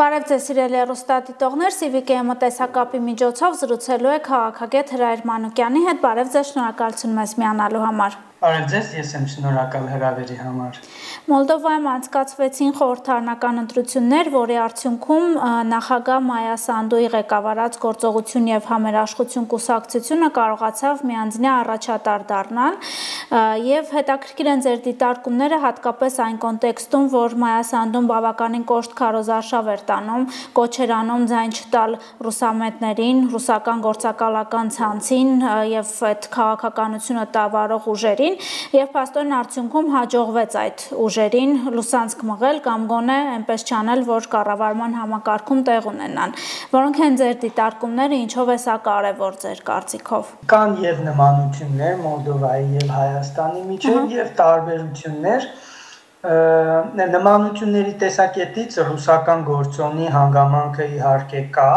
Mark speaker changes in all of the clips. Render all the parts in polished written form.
Speaker 1: Բարև ձեզ սիրելի հեռուստադիտողներ, Civic-ի տեսակապի միջոցով զրուցելու է քաղաքագետ Հրայր Մանուկյանի հետ։ Բարև ձեզ, շնորհակալություն մեզ միանալու համար։
Speaker 2: Բարև ձեզ, ես եմ շնորհակալ հրավերի համար։
Speaker 1: Մոլդովայում անցկացվեցին խորհրդարանական ընտրություններ, որի արդյունքում նախագահ Մայա Սանդուի ղեկավարած Գործողություն եւ Համերաշխություն կուսակցությունը կարողացավ միանձնյա առաջատար դառնալ, եւ հետաքրքիր են ձեր դիտարկումները հատկապես այն կոնտեքստում, որ Մայա Սանդուն բավականին կոշտ քարոզարշավ էր տանում, կոչեր անում ձայն չտալ ռուսամետներին, ռուսական գործակալական ցանցին եւ այդ քաղաքականությունը տավարող ուժերին, եւ փաստորեն արդյունքում հաջողվեց այդ ուժերին լուսանցք մղել կամ գոնե այնպես չանել, որ կառավարման համակարգում տեղ ունենան։ Որոնք են ձեր դիտարկումները, ինչով է սա կարևոր ձեր կարծիքով։
Speaker 2: Կան եւ նմանություններ Մոլդովայի եւ Հայաստանի միջեւ եւ տարբերություններ։ Նմանությունների տեսակետից ռուսական գործոնի հանգամանքը իհարկե կա,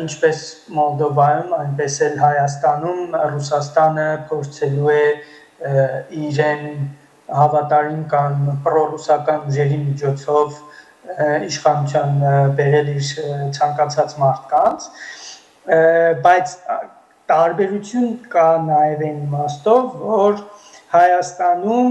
Speaker 2: ինչպես Մոլդովայում, այնպես էլ Հայաստանում Ռուսաստանը փորձելու է իրեն հավատարիմ կամ պրոռուսական ուժերի միջոցով իշխանության բերել իր ցանկացած մարդկանց, բայց տարբերություն կա նաև այն իմաստով, որ Հայաստանում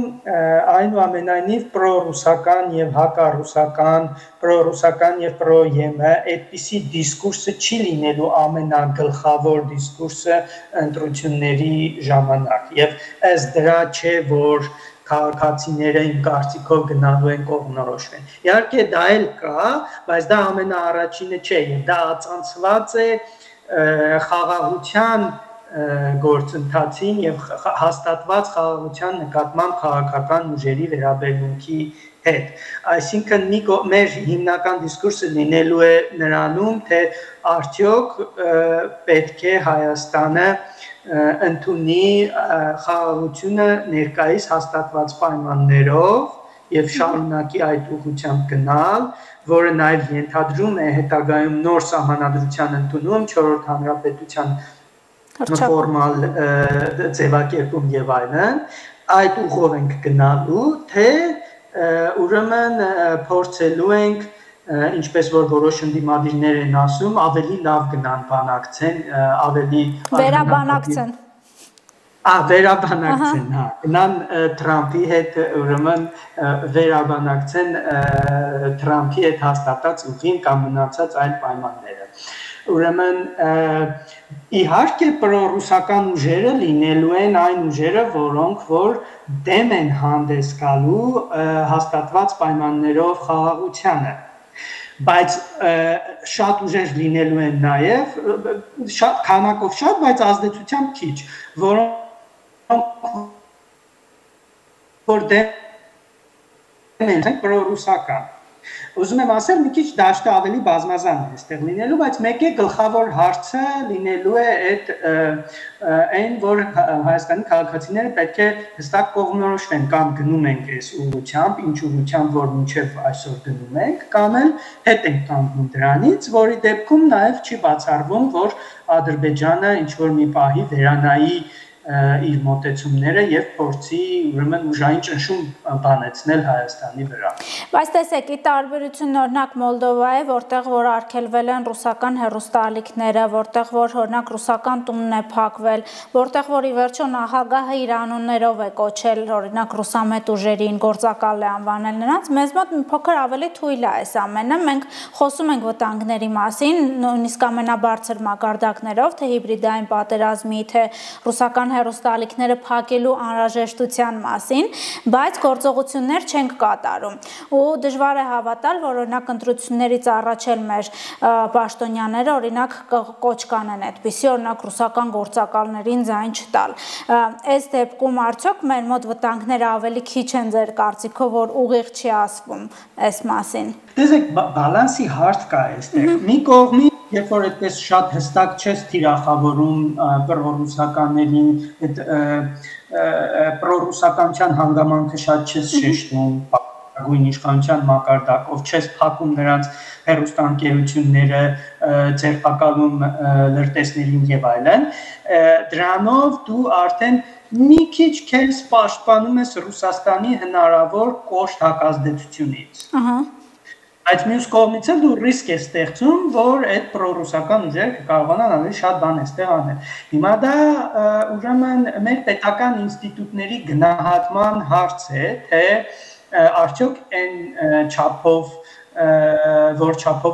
Speaker 2: այնուամենայնիվ պրոռուսական եւ հակառուսական, պրոռուսական եւ պրո-ԵՄ այդպիսի դիսկուրսը չի լինելու ամենագլխավոր դիսկուրսը ընտրությունների ժամանակ եւ ըստ դրա չէ որ քաղաքացիները իմ կարծիքով գնալու են կողմնորոշվեն։ Իհարկե դա էլ կա, բայց դա ամենաառաջինը չէ, եւ դա ածանցված է խաղաղության գործընթացին եւ հաստատված խաղաղության նկատմամբ քաղաքական ուժերի վերաբերմունքի հետ։ Այսինքն մեր հիմնական դիսկուրսը լինելու է նրանում, թե արդյոք պետք է Հայաստանը ընդունի խաղաղությունը ներկայիս հաստատված պայմաններով եւ շարունակի այդ ուղղությամբ գնալ, որը նաեւ ենթադրում է հետագայում նոր սահմանադրության ընդունում 4-րդ հանրապետության ֆորմալ ձևակերպում եւ այլն, այդ ուղով ենք գնալու, թե ուրեմն փորձելու ենք, ինչպես որ որոշ ընդդիմադիրներ են ասում, ավելի լավ գնան բանակցեն, ավելի
Speaker 1: վերաբանակցեն։
Speaker 2: Վերաբանակցեն, հա, գնան Թրամփի հետ ուրեմն վերաբանակցեն Թրամփի հետ հաստատած ուղին կամ մնացած այլ պայմանները։ Ուրեմն իհարկե պրոռուսական ուժերը լինելու են այն ուժերը, որոնք որ դեմ են հանդես գալու հաստատված պայմաններով խաղաղությանը, բայց շատ ուժեր լինելու են նաև շատ քանակով շատ, բայց ազդեցությամբ քիչ, որոնք որ դեմ են պրոռուսական։ Ուզում եմ ասել, մի քիչ դաշտը ավելի բազմազան է այստեղ լինելու, բայց մեկ է գլխավոր հարցը լինելու է այն, որ Հայաստանի քաղաքացիները պետք է հստակ կողմնորոշվեն կամ գնում ենք այս ուղղությամբ, ինչ ուղղությամբ, որ մինչև այսօր գնում ենք, կամ էլ հետ ենք կանգնում դրանից, որի դեպքում նաև չի բացառվում, որ Ադրբեջանը ինչ որ մի պահի վերանայի իր մոտեցումները եւ փորձի ուրեմն ուժային ճնշում բանեցնել Հայաստանի վրա։
Speaker 1: Բայց տեսեք, ի տարբերություն օրինակ Մոլդովայի, որտեղ որ արգելվել են ռուսական հեռուստաալիքները, որտեղ որ օրինակ ռուսական տունն է փակվել, որտեղ որ ի վերջո նախագահը իր անուններով է կոչել օրինակ ռուսամետ ուժերին, գործակալ է անվանել նրանց, մեզ մոտ մի փոքր ավելի թույլ է այս ամենը։ Մենք խոսում ենք վտանգների մասին, նույնիսկ ամենաբարձր մակարդակներով, թե հիբրիդային պատերազմի, թե ռուսական հեռուստաալիքները փակելու անհրաժեշտության մասին, բայց գործողություններ չենք կատարում։ Ու դժվար է հավատալ, որ օրինակ ընտրություններից առաջ էլ մեր պաշտոնյաները օրինակ կոչ կանեն այդպիսի օրինակ ռուսական գործակալներին ձայն չտալ։ Այս դեպքում արդյոք մեր մոտ վտանգները ավելի քիչ են ձեր կարծիքով, որ ուղիղ չի ասվում այս մասին։
Speaker 2: Տեսեք, բալանսի հարց կա այստեղ։ Մի կողմի երբ որ այդպես շատ հստակ չես թիրախավորում պրոռուսականներին, այդ պրոռուսականության հանգամանքը շատ չես շեշտում, գույն իշխանության մակարդակով չես փակում նրանց հեռուստաընկերությունները, ձերբակալում լրտեսներին եւ այլն, դրանով դու արդեն մի քիչ քեզ պաշտպանում ես Ռուսաստանի հնարավոր կոշտ հակազդեցությունից։ Բայց մյուս կողմից էլ դու ռիսկ ես ստեղծում, որ այդ պրոռուսական ուժերը կկարողանան ավելի շատ բան այստեղ անել։ Հիմա դա ուրեմն մեր պետական ինստիտուտների գնահատման հարց է, թե արդյոք այն չափով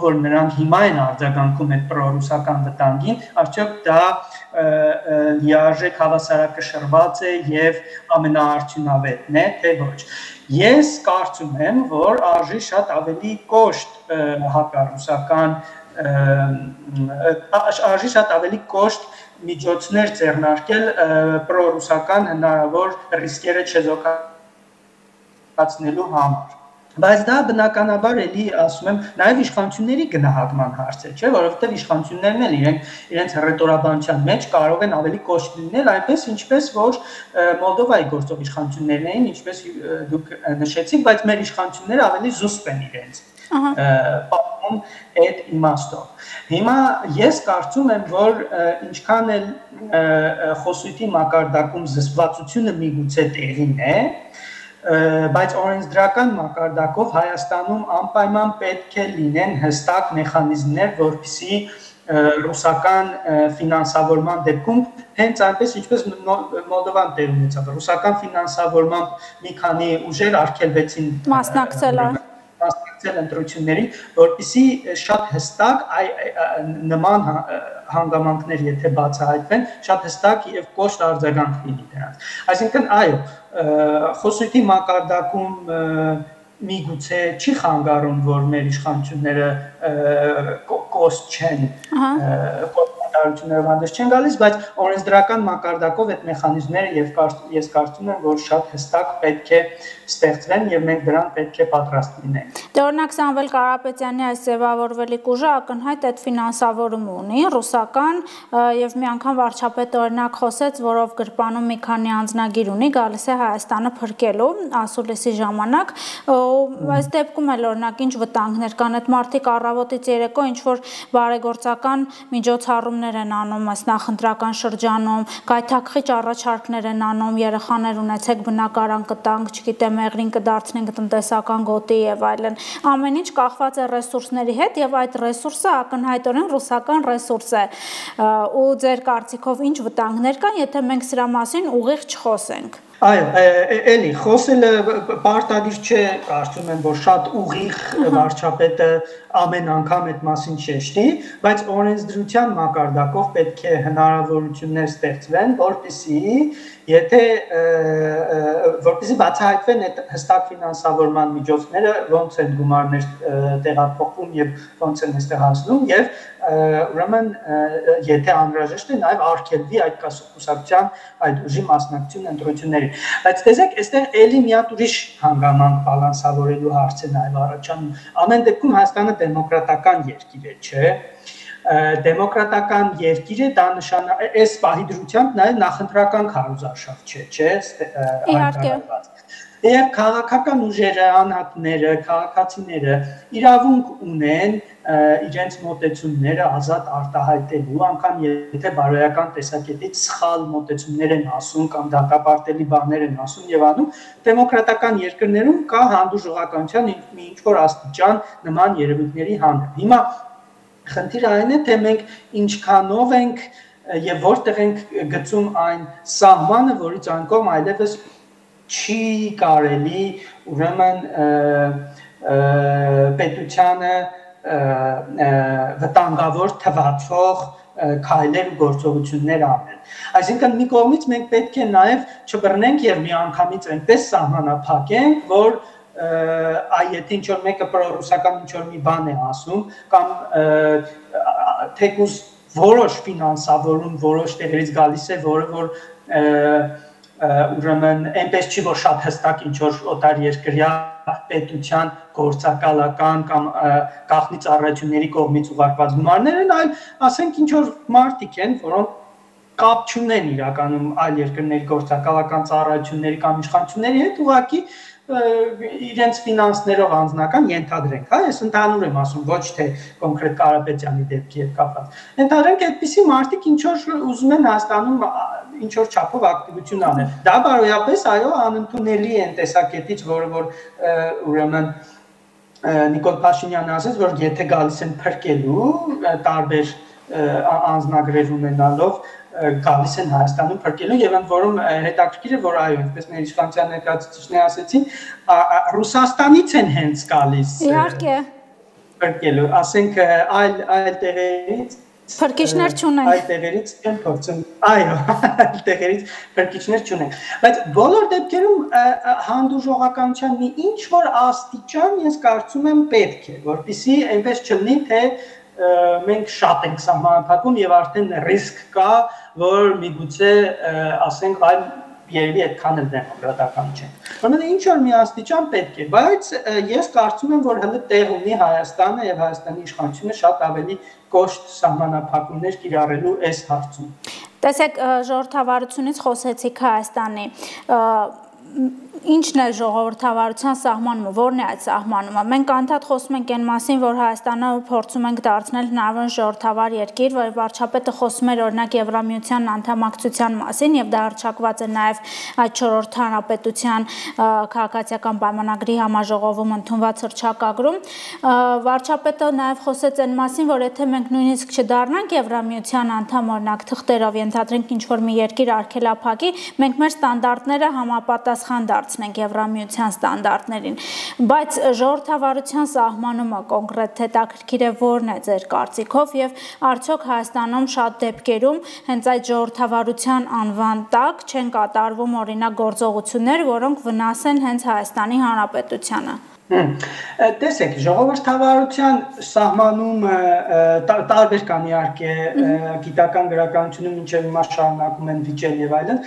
Speaker 2: որ նրանք հիմա են արձագանքում այդ պրոռուսական վտանգին, արդյոք դա լիարժեք հավասարակշռված է եւ ամենաարդյունավետն է, թե ոչ։ Ես կարծում եմ, որ արժի շատ ավելի կոշտ հակառուսական արժի շատ ավելի կոշտ միջոցներ ձեռնարկել պրոռուսական հնարավոր ռիսկերը չեզոքացնելու համար։ Բայց դա բնականաբար էլի ասում եմ նաև իշխանությունների գնահատման հարց է, չէ՞, որովհետև իշխանություններն էլ իրենց հռետորաբանության մեջ կարող են ավելի կոշտ լինել, այնպես ինչպես որ Մոլդովայի գործող իշխանություններն էին, ինչպես դուք նշեցիք, բայց մեր իշխանությունները ավելի զուսպ են իրենց պատմում այդ իմաստով։ Հիմա ես կարծում եմ, որ ինչքան էլ խոսույթի մակարդակում զսպվածությունը միգուցե տեղին է, բայց օրենսդրական մակարդակով Հայաստանում անպայման պետք է լինեն հստակ մեխանիզմներ, որպեսզի ռուսական ֆինանսավորման դեպքում հենց այնպես ինչպես Մոլդովան տեղ ունեցավ, ռուսական ֆինանսավորմամբ մի քանի ուժեր արգելվեցին մասնակցել ընտրություններին, որպեսզի շատ հստակ նման հանգամանքներ եթե բացահայտվեն, շատ հստակ եւ կոշտ արձագանք լինի դրանց։ Այսինքն այո, խոսույթի մակարդակում միգուցե չի խանգարում, որ մեր իշխանությունները կոստ չեն, կողմնակալություններով հանդես չեն գալիս, բայց օրենսդրական մակարդակով այդ մեխանիզմները ես կարծում եմ, որ շատ հստակ պետք է ստեղծվեն եւ մենք դրան պետք է պատրաստ լինենք։
Speaker 1: Դե օրինակ Սամվել Կարապետյանի այս ձևավորվելիք ուժը ակնհայտ այդ ֆինանսավորում ունի, ռուսական եւ մի անգամ վարչապետը օրինակ խոսեց, որով գրպանում մի քանի անձնագիր ունի, գալիս է Հայաստանը փրկելու ասուլիսի ժամանակ, այս դեպքում էլ օրինակ ինչ վտանգներ կան, այդ մարդիկ առավոտից երեկո ինչ որ բարեգործական միջոցառումներ են անում այս նախընտրական շրջանում, գայթակղիչ առաջարկներ են անում, երեխաներ ունեցեք բնակարան կտանք, չգիտեմ մեղրին կդարձնենք տնտեսական գոտի եւ այլն, ամեն ինչ կախված է ռեսուրսների հետ եւ այդ ռեսուրսը ակնհայտորեն ռուսական ռեսուրս է ու ձեր կարծիքով ինչ վտանգներ կան, եթե մենք սրա մասին ուղիղ չխոսենք։
Speaker 2: Այո, էլի խոսելը պարտադիր չէ, կարծում եմ, որ շատ ուղիղ վարչապետը ամեն անգամ այդ մասին շեշտի, բայց օրենսդրության մակարդակով պետք է հնարավորություններ ստեղծվեն, որպեսզի բացահայտվեն այդ հստակ ֆինանսավորման միջոցները, ոնց են գումարներ տեղափոխվում եւ ոնց են այստեղ հասնում եւ ուրեմն եթե անհրաժեշտ է նաև արգելվի այդ կուսակցության այդ ուժի մասնակցություն ընտրություններին։ Բայց տեսեք, այստեղ էլի մի հատ ուրիշ հանգամանք բալանսավորելու հարց է նաև առաջանում։ Ամեն դեպքում Հայաստանը դեմոկրատական երկիր է, չէ՞։ Դեմոկրատական երկիր է, դա նշանակում այս պահի դրությամբ նաև նախընտրական քարոզարշավ չէ, չէ՞։
Speaker 1: Իհարկե։
Speaker 2: Եվ քաղաքական ուժերը, անհատները, քաղաքացիները իրավունք ունեն իրենց մոտեցումները ազատ արտահայտելու, անգամ եթե բարոյական տեսակետից սխալ մոտեցումներ են ասում կամ դատապարտելի բաներ են ասում եւ անում, դեմոկրատական երկրներում կա հանդուրժողականության մի ինչ-որ աստիճան նման երևույթների հանդեպ։ Հիմա խնդիրը այն է, թե մենք ինչքանով ենք եւ որտեղ ենք գծում այն սահմանը, որից անկողմ այլևս չի կարելի ուրեմն պետությանը վտանգավոր թվացող քայլեր ու գործողություններ անել։ Այսինքն մի կողմից մենք պետք է նաև չբռնենք եւ միանգամից այնպես սահմանափակենք, որ եթե ինչ-որ մեկը պրոռուսական ինչ-որ մի բան է ասում կամ թեկուզ որոշ ֆինանսավորում որոշ տեղերից գալիս է, որը որ ուրեմն այնպես չի, որ շատ հստակ ինչ-որ օտարերկրյա պետության գործակալական կամ գաղտնի ծառայությունների կողմից ուղարկված գումարներ են, այլ ասենք ինչ-որ մարդիկ են, որոնք կապ չունեն իրականում այլ երկրների գործակալական ծառայությունների կամ իշխանությունների հետ, ուղղակի իրենց ֆինանսներով անձնական ենթադրենք, հա, ես ընդհանուր եմ ասում, ոչ թե կոնկրետ Կարապետյանի դեպքի հետ կապված։ Ենթադրենք այդպիսի մարդիկ ինչ որ ուզում են Հայաստանում ինչ որ չափով ակտիվություն անել։ Դա բարոյապես այո անընդունելի է տեսակետից, որը որ ուրեմն Նիկոլ Փաշինյանը ասաց, որ եթե գալիս են փրկելու տարբեր անձնագրեր ունենալով գալիս են Հայաստանում փրկելու եւ ընդ որում հետաքրքիր է որ այո, ինչպես մեր իշխանության ներկայացուցիչները ասեցին, Ռուսաստանից են հենց գալիս։
Speaker 1: Իհարկե։
Speaker 2: Փրկելու, ասենք այլ տեղերից
Speaker 1: Փրկիչներ չունենք։
Speaker 2: Այլ տեղերից են փորձում, այո, այլ տեղերից փրկիչներ չունենք։ Բայց բոլոր դեպքերում հանդուրժողականության մի ինչ որ աստիճան ես կարծում եմ պետք է, որպեսզի այնպես չլինի, թե մենք շատ ենք սահմանափակում եւ արդեն ռիսկ կա, որ միգուցե ասենք այլ երևի այդքան էլ դեմոկրատական չէ։ Ուրեմն ինչ որ մի աստիճան պետք է, բայց ես կարծում եմ, որ հենց տեղ ունի Հայաստանը եւ Հայաստանի իշխանությունը շատ ավելի կոշտ սահմանափակումներ կիրառելու այս հարցում։
Speaker 1: Տեսեք, ժողովրդավարությունից խոսեցիք Հայաստանի Ինչն է ժողովրդավարության սահմանումը, որն է այդ սահմանումը։ Մենք անդադ խոսում ենք այն մասին, որ Հայաստանը փորձում ենք դարձնել հնարավոր ժողովրդավար երկիր, որ վարչապետը խոսում էր օրինակ Եվրամիության անդամակցության մասին եւ դա հռչակված է նաեւ այդ 4-րդ հանրապետության քաղաքացիական պայմանագրի համաժողովում ընդունված հռչակագրում։ Վարչապետը նաեւ խոսեց այն մասին, որ եթե մենք նույնիսկ չդառնանք Եվրամիության անդամ, օրինակ թղթերով ենթադրենք ինչ-որ մի երկիր արգելափակի, մենք մեր ստանդարտները համապատասխան դարձնենք Եվրամիության ստանդարտներին, բայց ժողովրդավարության սահմանումը կոնկրետ հետաքրքիր է որն է ձեր կարծիքով եւ արդյոք Հայաստանում շատ դեպքերում հենց այդ ժողովրդավարության անվան տակ չեն կատարվում օրինակ գործողություններ, որոնք վնաս են հենց Հայաստանի Հանրապետությանը։
Speaker 2: Տեսեք, ժողովրդավարության սահմանումը տարբեր կան իհարկե գիտական գրականությունում մինչև հիմա շարունակում են վիճել եւ այլն,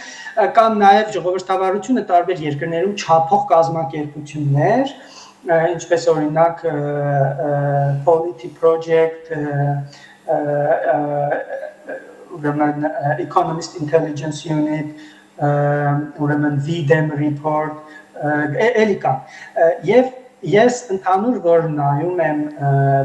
Speaker 2: կան նաեւ ժողովրդավարությունը տարբեր երկրներում չափող կազմակերպություններ, ինչպես օրինակ Polity Project, ուրեմն Economist Intelligence Unit, ուրեմն VDEM Report, էլի կան եւ Ես ընդհանուր որ նայում եմ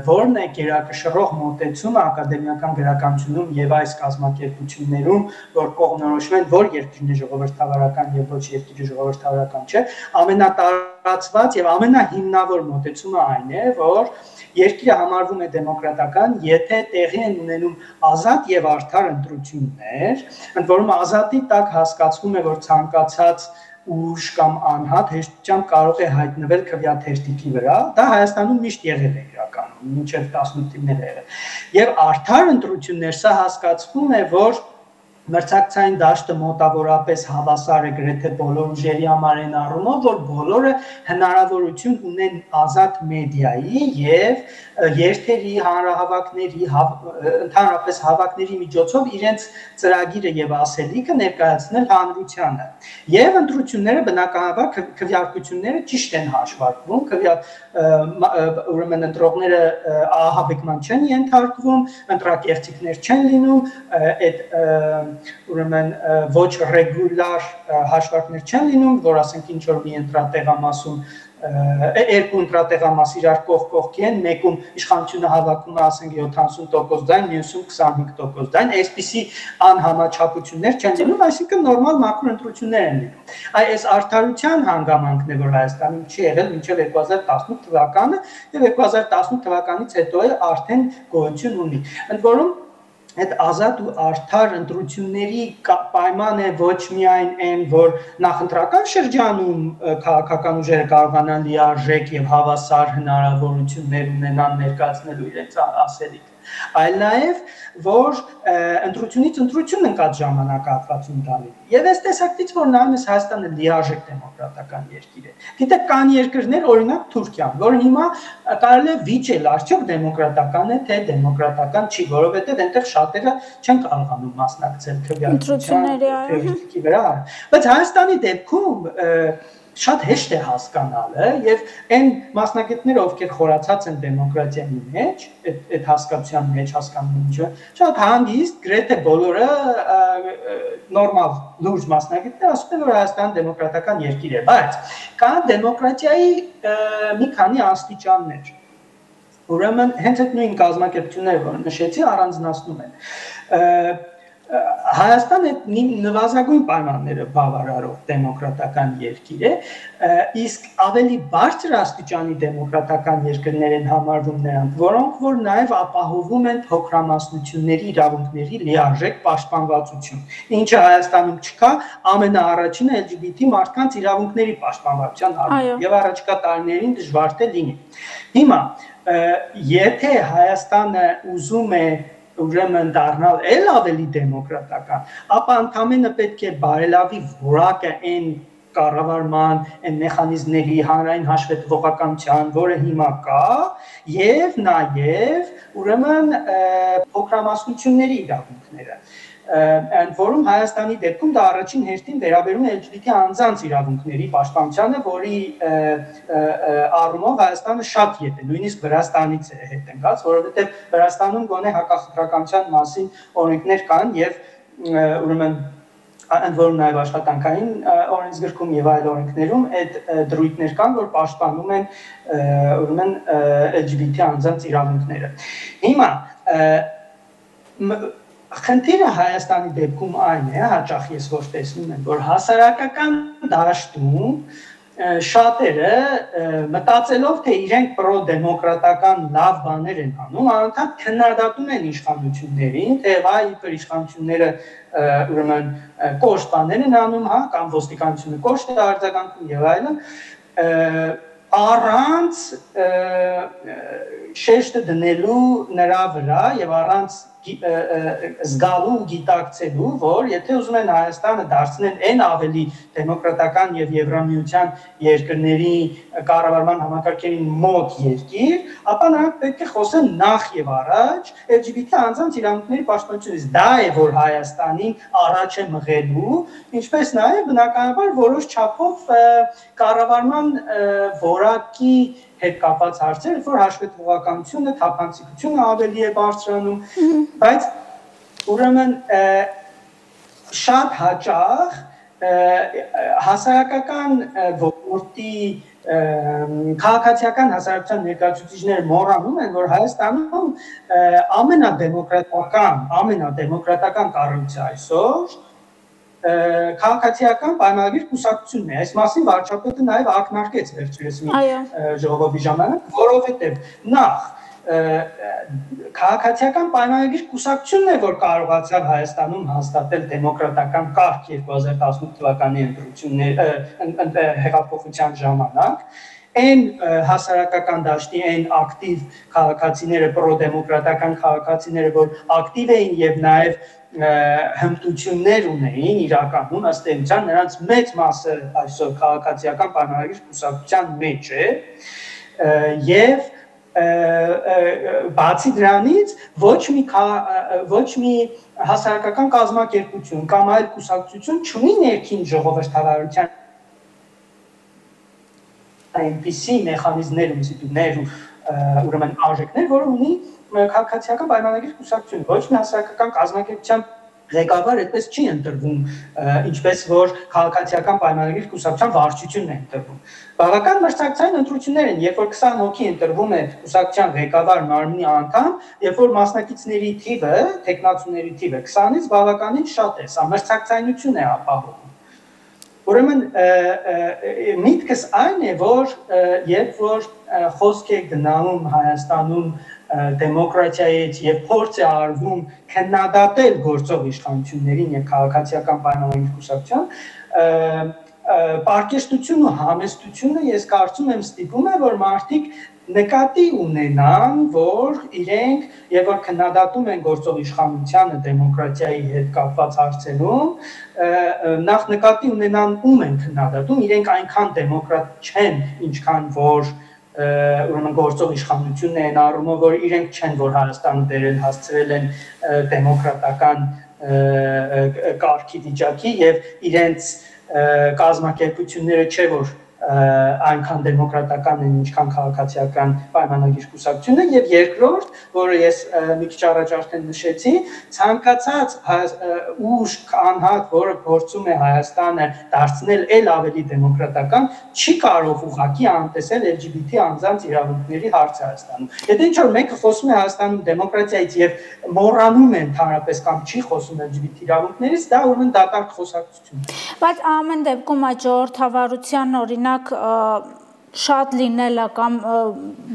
Speaker 2: որն է գերակշռող մոտեցումը ակադեմիական գրականությունում եւ այս կազմակերպություններում, որ կողմնորոշվում են որ երկիրն է ժողովրդավարական եւ ոչ երկիրը ժողովրդավարական չէ, ամենատարածված եւ ամենահիմնավոր մոտեցումը այն է, որ երկիրը համարվում է դեմոկրատական, եթե տեղի են ունենում ազատ եւ արդար ընտրություններ, ընդ որում ազատի տակ հասկացվում է, որ ցանկացած ուժ կամ անհատ հեշտությամբ կարող է հայտնվել քվեաթերթիկի վրա, դա Հայաստանում միշտ եղել է իրականում, մինչև 18-ին եղել։ Եվ արդար ընտրություններ սա հասկացվում է, որ մրցակցային դաշտը մոտավորապես հավասար է գրեթե բոլոր ուժերի համար այն առումով, որ բոլորը հնարավորություն ունեն ազատ մեդիայի եւ երթերի, հանրահավաքների, ընդհանրապես հավաքների միջոցով իրենց ծրագիրը եւ ասելիքը ներկայացնել հանրությանը։ Եվ ընտրությունները բնականաբար քվեարկությունները ճիշտ են հաշվարկվում, ուրեմն ընտրողները ահաբեկման չեն ենթարկվում, ընտրակեղծիքներ չեն լինում, այդ ուրեմն ոչ ռեգուլար հաշվարկներ չեն լինում, որ ասենք ինչ որ մի ընտրատեղամասում երկու ընտրատեղամաս իրար կողքի են, մեկում իշխանությունը հավաքում է ասենք 70% ձայն, մյուսում 25% ձայն, այսպիսի անհամաչափություններ չեն լինում, այսինքն նորմալ մաքուր ընտրություններ են լինում։ Այս արդարության հանգամանքն է, որ Հայաստանում չի եղել մինչև 2018 թվականը եւ 2018 թվականից հետո արդեն գոյություն ունի։ Ընդ որում այդ ազատ ու արդար ընտրությունների պայման է ոչ միայն այն, որ նախընտրական շրջանում քաղաքական ուժերը կարողանան լիարժեք եւ հավասար հնարավորություններ ունենան ներկայացնելու իրենց ասելիքը, այլ նաեւ որ ընտրությունից ընտրություն ընկած ժամանակահատվածում տալի։ Եվ այս տեսակետից որ նայում ես Հայաստանը լիարժեք դեմոկրատական երկիր է։ Գիտեք, կան երկրներ, օրինակ Թուրքիան, որ հիմա կարելի է վիճել արդյոք դեմոկրատական է, թե դեմոկրատական չի, որովհետև այնտեղ շատերը չեն կարողանում մասնակցել քվեարկության վրա։ Բայց Հայաստանի դեպքում շատ հեշտ է հասկանալը եւ այն մասնագետները, ովքեր խորացած են դեմոկրատիայի մեջ, այդ հասկացության մեջ հասկանում են, շատ հանգիստ գրեթե բոլորը նորմալ լուրջ մասնագետներ ասում են, որ Հայաստանը դեմոկրատական երկիր է, բայց կան դեմոկրատիայի մի քանի աստիճաններ։ Ուրեմն հենց այդ նույն կազմակերպությունները, որ նշեցի, առանձնացնում են Հայաստանը նվազագույն պայմանները բավարարող դեմոկրատական երկիր է, իսկ ավելի բարձր աստիճանի դեմոկրատական երկրներ են համարվում նրանք, որոնք որ նաև ապահովում են փոքրամասնությունների իրավունքների լիարժեք պաշտպանվածություն, ինչը Հայաստանում չկա, ամենաառաջինը LGBT մարդկանց իրավունքների պաշտպանվածության առումով եւ առաջիկա տարիներին դժվար թե լինի։ Հիմա, եթե Հայաստանը ուզում է ուրեմն դառնալ էլ ավելի դեմոկրատական, ապա ընդամենը պետք է բարելավի որակը այն կառավարման, այն մեխանիզմների հանրային հաշվետվողականության, որը հիմա կա, եւ նաեւ ուրեմն փոքրամասնությունների իրավունքները, and որում Հայաստանի դեպքում դա առաջին հերթին վերաբերում է LGBT անձանց իրավունքների պաշտպանությանը, որի առումով Հայաստանը շատ ետ է, նույնիսկ Վրաստանից է հետ ընկած, որովհետև Վրաստանում գոնե հակախտրականության մասին օրենքներ կան եւ ուրեմն and որում նաև աշխատանքային օրենսգրքում եւ այլ օրենքներում այդ դրույթներ կան, որ պաշտպանում են ուրեմն LGBT անձանց իրավունքները։ Հիմա խնդիրը Հայաստանի դեպքում այն է, հաճախ ես որ տեսնում եմ, որ հասարակական դաշտում շատերը մտածելով, թե իրենք պրոդեմոկրատական լավ բաներ են անում, անընդհատ քննադատում են իշխանություններին, թե վայ իբր իշխանությունները ուրեմն կոշտ բաներ են անում, հա, կամ ոստիկանությունը կոշտ է արձագանքում եւ այլն, առանց շեշտը դնելու նրա վրա եւ առանց զգալու ու գիտակցելու, որ եթե ուզում են Հայաստանը դարձնել այն ավելի դեմոկրատական եւ Եվրամիության երկրների կառավարման համակարգերին մոտ երկիր, ապա նրանք պետք է խոսեն նախ եւ առաջ LGBT անձանց իրավունքների պաշտպանությունից։ Դա է, որ Հայաստանին առաջ է մղելու, ինչպես նաեւ բնականաբար որոշ չափով կառավարման որակի հետ կապված հարցեր, որ հաշվետվողականությունը, թափանցիկությունը ավելի է բարձրանում, բայց ուրեմն շատ հաճախ հասարակական ոլորտի քաղաքացիական հասարակության ներկայացուցիչները մոռանում են, որ Հայաստանում ամենադեմոկրատական կառույցը այսօր քաղաքացիական պայմանագիր կուսակցությունն է։ Այս մասին վարչապետը նաև ակնարկեց վերջերս մի ժողովի ժամանակ, որովհետև նախ քաղաքացիական պայմանագիր կուսակցությունն է, որ կարողացավ Հայաստանում հաստատել դեմոկրատական կարգ 2018 թվականի հեղափոխության ժամանակ, այն հասարակական դաշտի այն ակտիվ քաղաքացիները, պրոդեմոկրատական քաղաքացիները, որ ակտիվ էին եւ նաեւ հմտություններ ունեին իրականում, ըստ էության նրանց մեծ մասը այսօր քաղաքացիական պայմանագիր կուսակցության մեջ է եւ բացի դրանից ոչ մի հասարակական կազմակերպություն կամ այլ կուսակցություն չունի ներքին ժողովրդավարության այնպիսի մեխանիզմներ ու ինստիտուտներ ու ուրեմն արժեքներ, որը ունի քաղաքացիական պայմանագիր կուսակցություն, ոչ մի հասարակական կազմակերպության ղեկավար այդպես չի ընտրվում, ինչպես որ քաղաքացիական պայմանագիր կուսակցության վարչությունն է ընտրվում։ Բավական մրցակցային ընտրություններ են, երբ որ 20 հոգի ընտրվում է կուսակցության ղեկավար մարմնի անդամ, երբ որ մասնակիցների թիվը, տեխնացուների թիվը 20-ից բավականին շատ է, սա մրցակցայնություն է ապահովում։ Ուրեմն միտքս այն է, որ երբ որ խոսք է գնալու Հայաստանում դեմոկրատիայից եւ փորձ է արվում քննադատել գործող իշխանություններին եւ քաղաքացիական պայմանագիր կուսակցության, պարկեստություն ու համեստությունը ես կարծում եմ ստիպում է, որ մարդիկ նկատի ունենան, որ իրենք եւ որ քննադատում են գործող իշխանությանը դեմոկրատիայի հետ կապված հարցերում, նախ նկատի ունենան ում են քննադատում, իրենք այնքան դեմոկրատ չեն, ինչքան որ ուրեմն գործող իշխանությունն է այն առումով, որ իրենք չեն, որ Հայաստանը դերել հասցրել են դեմոկրատական կարգի վիճակի եւ իրենց կազմակերպությունները չէ, որ այնքան դեմոկրատական են, ինչքան քաղաքացիական պայմանագիր կուսակցությունը, եւ երկրորդ, որը ես մի քիչ առաջ արդեն նշեցի, ցանկացած ուժ անհատ, որը փորձում է Հայաստանը դարձնել ել ավելի դեմոկրատական, չի կարող ուղղակի անտեսել LGBT անձանց իրավունքների հարցը Հայաստանում։ Եթե ինչ-որ մեկը խոսում է Հայաստանում դեմոկրատիայից եւ մոռանում է ընդհանրապես կամ չի խոսում LGBT իրավունքներից, դա ուրեմն դատարկ խոսակցություն է։
Speaker 1: Բայց ամեն դեպքում այդ ժողովրդավարության օրինակ շատ լինելը կամ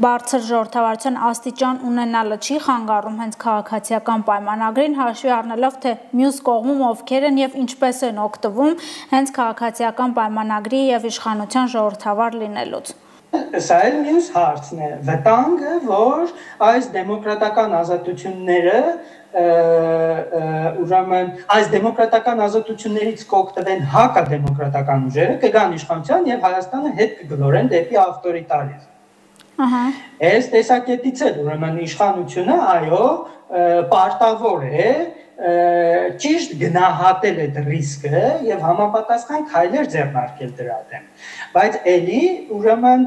Speaker 1: բարձր ժողովրդավարության աստիճան ունենալը չի խանգարում հենց քաղաքացիական պայմանագրին, հաշվի առնելով թե մյուս կողմում ովքեր են եւ ինչպես են օգտվում հենց քաղաքացիական պայմանագրի եւ իշխանության ժողովրդավար լինելուց։
Speaker 2: Սա էլ մյուս հարցն է, վտանգը, որ այս դեմոկրատական ազատությունները ուրեմն այս դեմոկրատական ազատություններից կօգտվեն հակադեմոկրատական ուժերը, կգան իշխանության եւ Հայաստանը հետ կգլորեն դեպի ավտորիտարիզմ։ Այս տեսակետից էլ ուրեմն իշխանությունը, այո, պարտավոր է ճիշտ գնահատել այդ ռիսկը եւ համապատասխան քայլեր ձեռնարկել դրա դեմ։ Բայց էլի ուրեմն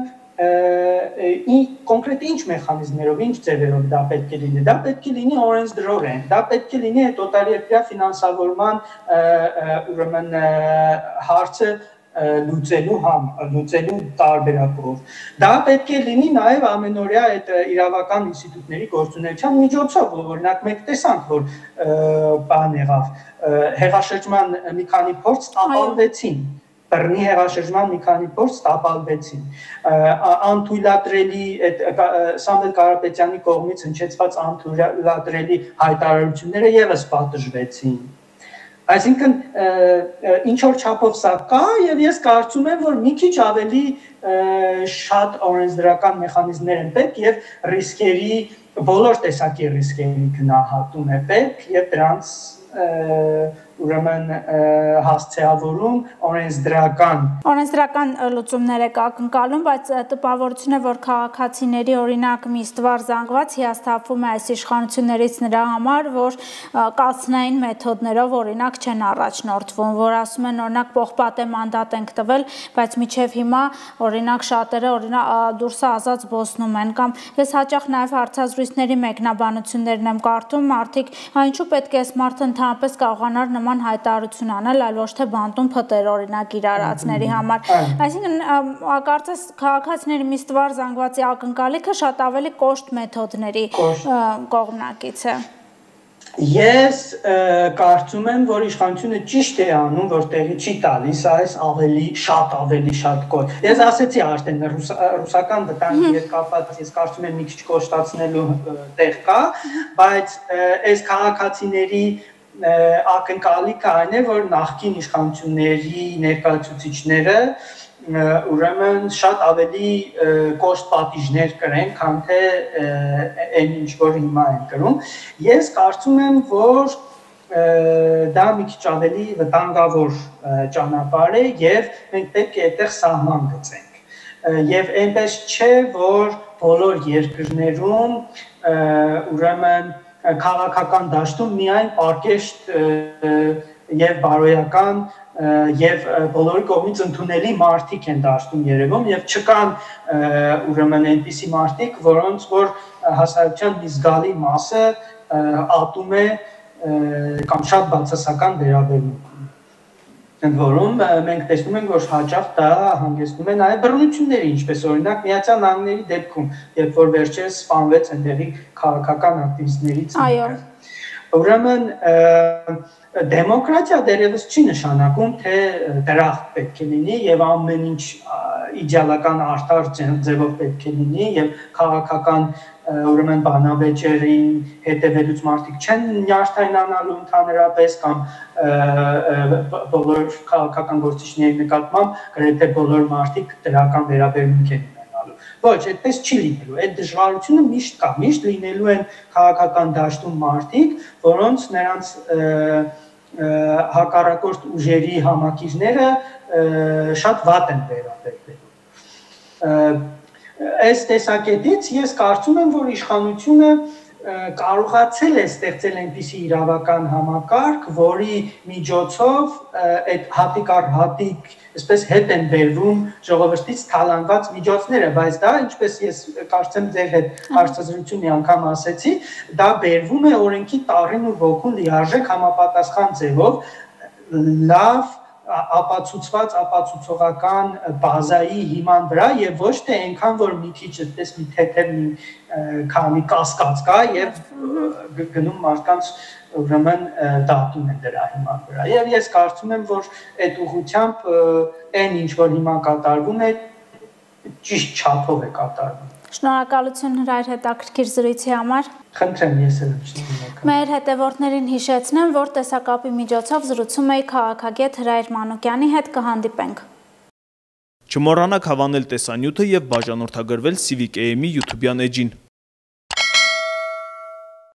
Speaker 2: կոնկրետ ինչ մեխանիզմներով, ինչ ձևերով դա պետք է լինի։ Դա պետք է լինի օրենսդրորեն, դա պետք է լինի այդ օտարերկրյա ֆինանսավորման ուրեմն հարցը լուծելու տարբերակով։ Դա պետք է լինի նաև ամենօրյա այդ իրավական ինստիտուտների գործունեության միջոցով, օրինակ մենք տեսանք, որ բան եղավ, հեղաշրջման մի քանի փորձ տապալվեցին, բռնի հեղաշրջման մի քանի փորձ տապալվեցին, անթույլատրելի այդ Սամվել Կարապետյանի կողմից հնչեցված անթույլատրելի հայտարարությունները եւս պատժվեցին։ Այսինքն ինչ որ չափով սա կա եւ ես կարծում եմ, որ մի քիչ ավելի շատ օրենսդրական մեխանիզմներ են պետք եւ ռիսկերի բոլոր տեսակի ռիսկերի գնահատում է պետք եւ դրանց ուրեմն հասցեավորում օրենսդրական
Speaker 1: լուծումներ եք ակնկալում, բայց տպավորություն է, որ քաղաքացիների օրինակ մի ստվար զանգված հիասթափվում է այս իշխանություններից նրա համար, որ կացնային մեթոդներով օրինակ չեն առաջնորդվում, որ ասում են օրինակ պողպատե մանդատ ենք տվել, բայց մինչև հիմա օրինակ շատերը օրինակ դուրսը ազատ զբոսնում են, կամ ես հաճախ նաև հարցազրույցների մեկնաբանություններն եմ կարդում, մարդիկ ինչու պետք է այս մարդը ընդհանրապես կարողանար նման հայտարարություն անել, այլ ոչ թե բանտում փտեր օրինակ իր արածների համար։ Այսինքն կարծես քաղաքացիների մի ստվար զանգվածի ակնկալիքը շատ ավելի կոշտ մեթոդների կողմնակից է։
Speaker 2: Ես կարծում եմ, որ իշխանությունը ճիշտ է անում, որ տեղի չի տալիս այս ավելի շատ կոչ։ Ես ասեցի արդեն ռուսական վտանգի հետ կապված, ես կարծում եմ մի քիչ կոշտացնելու տեղ կա, բայց այս քաղաքացիների ակնկալիքը այն է, որ նախկին իշխանությունների ներկայացուցիչները ուրեմն շատ ավելի կոշտ պատիժներ կրեն, քան թե այն ինչ որ հիմա են կրում։ Ես կարծում եմ, որ դա մի քիչ ավելի վտանգավոր ճանապարհ է եւ մենք պետք է այդտեղ սահման գծենք։ Եվ այնպես չէ, որ բոլոր երկրներում ուրեմն քաղաքական դաշտում միայն պարկեշտ եւ բարոյական եւ բոլորի կողմից ընդունելի մարդիկ են դաշտում երևում եւ չկան ուրեմն այնպիսի մարդիկ, որոնց որ հասարակության մի զգալի մասը ատում է կամ շատ բացասական վերաբերմունք ունի։ Ընդ որում մենք տեսնում ենք, որ հաճախ դա հանգեցնում է նաեւ բռնությունների, ինչպես օրինակ Միացյալ Նահանգների դեպքում, երբ որ վերջերս սպանվեց այնտեղի քաղաքական ակտիվիստներից մեկը։ Ուրեմն դեմոկրատիա դերևս չի նշանակում, թե դրախտ պետք է լինի եւ ամեն ինչ իդեալական արդար ձևով պետք է լինի եւ քաղաքական ուրեմն բանավեճերին հետևելուց մարդիկ չեն նյարդայնանալու ընդհանրապես կամ բոլոր քաղաքական գործիչների նկատմամբ գրեթե բոլոր մարդիկ դրական վերաբերմունք են ունենալու։ Ոչ, այդպես չի լինելու։ Այդ դժվարությունը միշտ կա, միշտ լինելու են քաղաքական դաշտում մարդիկ, որոնց նրանց հակառակորդ ուժերի համակիրները շատ վատ են վերաբերվելու։ Այս տեսակետից ես կարծում եմ, որ իշխանությունը կարողացել է ստեղծել այնպիսի իրավական համակարգ, որի միջոցով այդ հատիկ առ հատիկ, այսպես հետ են բերվում ժողովրդից թալանված միջոցները, բայց դա, ինչպես ես կարծեմ ձեր հետ հարցազրույցի անգամ ասեցի, դա բերվում է օրենքի տառին ու ոգուն լիարժեք համապատասխան ձևով, լավ ապացուցված ապացուցողական բազայի հիման վրա եւ ոչ թե այնքան որ մի քիչ այդպես մի թեթև մի քանի կասկած կա եւ գնում մարդկանց ուրեմն դատում են դրա հիման վրա եւ ես կարծում եմ որ այդ ուղղությամբ այն ինչ որ հիմա կատարվում է ճիշտ չափով է կատարվում։
Speaker 1: Շնորհակալություն հրայր հետաքրքիր զրույցի համար։
Speaker 2: Խնդրեմ ես էլ չնայեք։
Speaker 1: Մեր հետևորդներին հիշեցնեմ, որ տեսակապի միջոցով զրուցում էի քաղաքագետ Հրայր Մանուկյանի հետ, կհանդիպենք։
Speaker 3: Չմոռանաք հավանել տեսանյութը եւ բաժանորդագրվել Civic AM-ի YouTube-յան էջին։